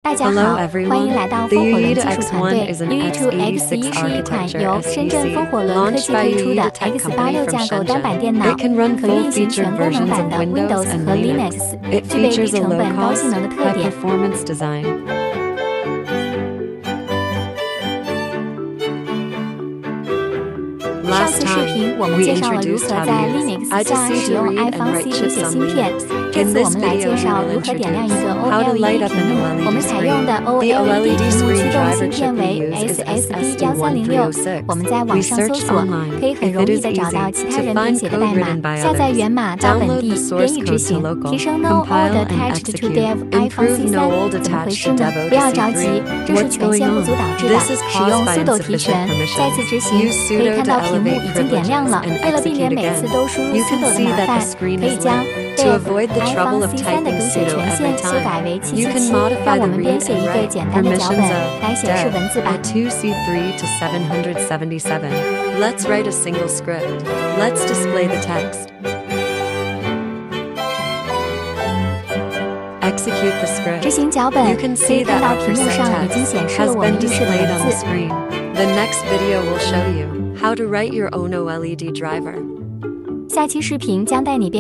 大家好，欢迎来到风火轮技术团队。youyeetoo X1是一款由深圳风火轮科技推出的 X86架构单板电脑，可运行全功能版的 Windows 和 Linux， 具备低成本高性能的特点。上次视频我们介绍了如何在 Linux 下使用 I2C 读写芯片，这次我们来介绍如何点亮一个 OLED 屏幕。我们采用的 OLED 屏幕驱动芯片为 SSD1306。我们在网上搜索，可以很容易地找到其他人编写的代码，下载源码到本地编译执行，提升 No Old Attached to Dev I2C 3。怎么回事呢？不要着急，这是权限不足导致的。使用 sudo 提权，再次执行，可以看到屏幕已经点亮了。为了避免每次都输入 sudo 的麻烦，可以将 dev I2C 3的读写权限修改为777，让我们编写一个简单的脚本来显示文字吧。I2C 3 to 777. Let's write a single script. Let's display the text. Execute the script. 执行脚本，可以看到屏幕上已经显示了我们预设的文字。 The next video will show you how to write your own OLED driver. 下期视频将带你编